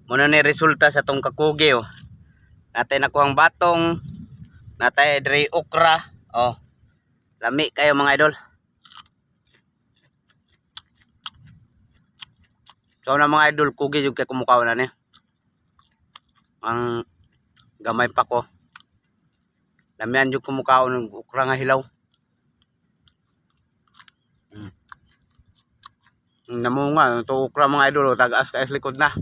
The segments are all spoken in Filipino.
Muna ni resulta sa tong kakugi oh. Natay nakuhang batong, natay dre okra. Oh. Lami kayo mga idol. So na mga idol, kugi jud kay kumukaw na ni. Ang gamay pa ko. Lamian jud kumukaw ng okra nga hilaw. Namunga ito okra mga idol, tagas ka likod na.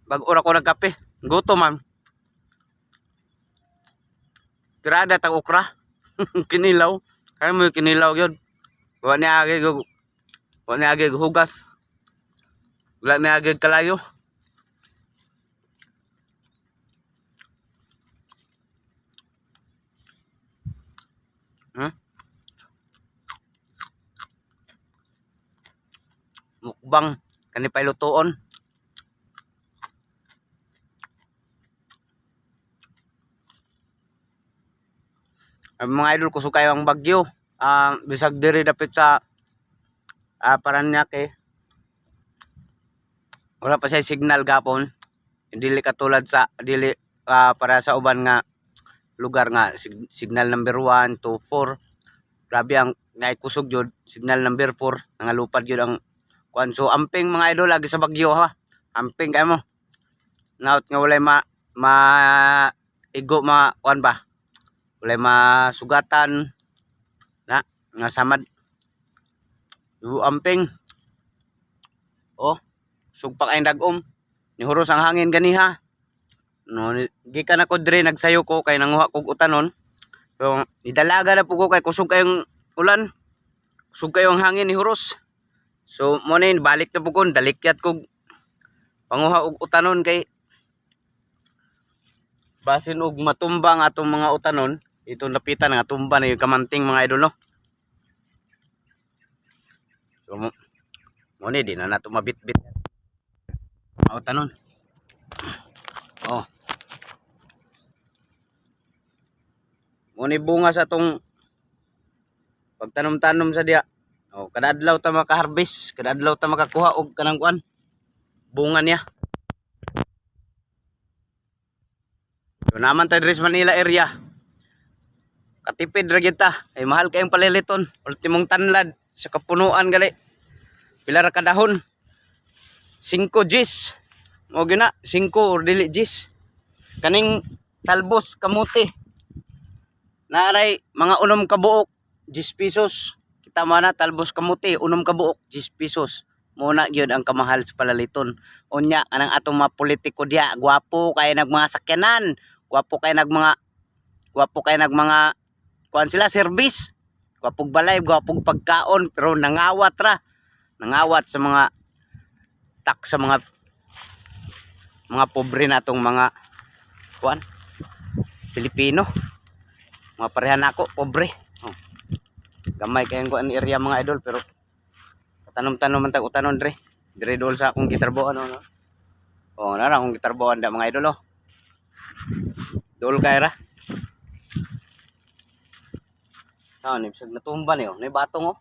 Bag-ora ko nagkape, gutom man. Tirada tag okra. Kinilaw, kaya mo kinilaw yun. Wala ni agi hugas. Wala ni agi kalayo. Mukbang kani pa ilutuon. Ang mga idol, kusog kayo ang bagyo. Bisag diri dapit sa Paranaque. Wala pa siya signal gapon. Dili katulad sa para sa uban nga lugar nga signal number 1 to 4. Grabe ang naikusog jud, signal number 4 nangalupad jud ang kuan. So amping mga idol lagi sa bagyo ha. Amping kayo mo. Naot nga walay igo kuan ba? Walay masugatan na nga samad. Amping. Oh, sugpa kay dagom. Nihuros ang hangin ganiha. No, gikan ako dire nagsayo ko kay nanguha kog utanon. Pero idalaga na po ko kay kusog kayong ulan. Kusog kayong hangin ni huros. So mo na balik na po ko, dalikyat kog panguha og utanon kay basin og matumba nga atong mga utanon. Ito napitan nga tumba na yung kamanting mga idol no. So mo ni di na nato mabitbit. Mga utanon. Oh. Mo ni bunga sa tong pagtanom-tanom sa diya. Oh, kada adlaw ta maka-harvest, kada adlaw ta makakuha og kanang kuan bunga niya. So naman tayo sa Manila area. Katipid ra gyud ta, ay mahal kayong paliliton. Ultimong tanlad sa kapunuan gali. Pila ra ka dahon? 5 Gs. Mo gina 5 or dili Gs. Kaning talbos kamuti. Naaray mga 6 ka buok, 10 pesos. Kita mo na talbos kamuti, 6 ka buok, 10 pesos. Muna gyud ang kamahal sa palaliton. Unya anang atong mga politiko diya, gwapo kay nag mga sakyanan, gwapo kay nag mga kuan sila service. Gwapog balay, gwapog pagkaon, pero nangawat ra. Nangawat sa mga sa mga pobre natong mga kuan Pilipino. Mga parehan ako, pobre. Oh. Gamay kayong kuan area mga idol, pero tanom-tanom man tag utanon dire dol sa akong gitarboan no. Oh, nara akong gitarboan da mga idol oh. Dol kay ra. Ni bisag natumba ni oh, nay batong oh.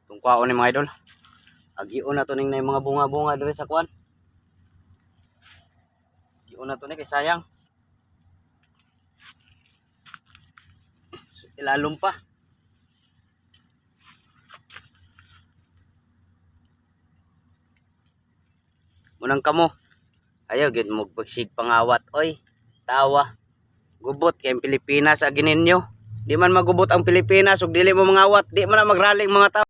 Tungkwaon ni mga idol. Agion na to ning nay mga bunga-bunga dire sa kuan. Agion na to ni kay sayang. Ilalom pa. Munang kamo. Ayaw gid mo pagsig pangawat oy. Tawa. Gubot kay Pilipinas aginin nyo. Di man magubot ang Pilipinas ug dili mo mangawat, di man na magraling mga tao.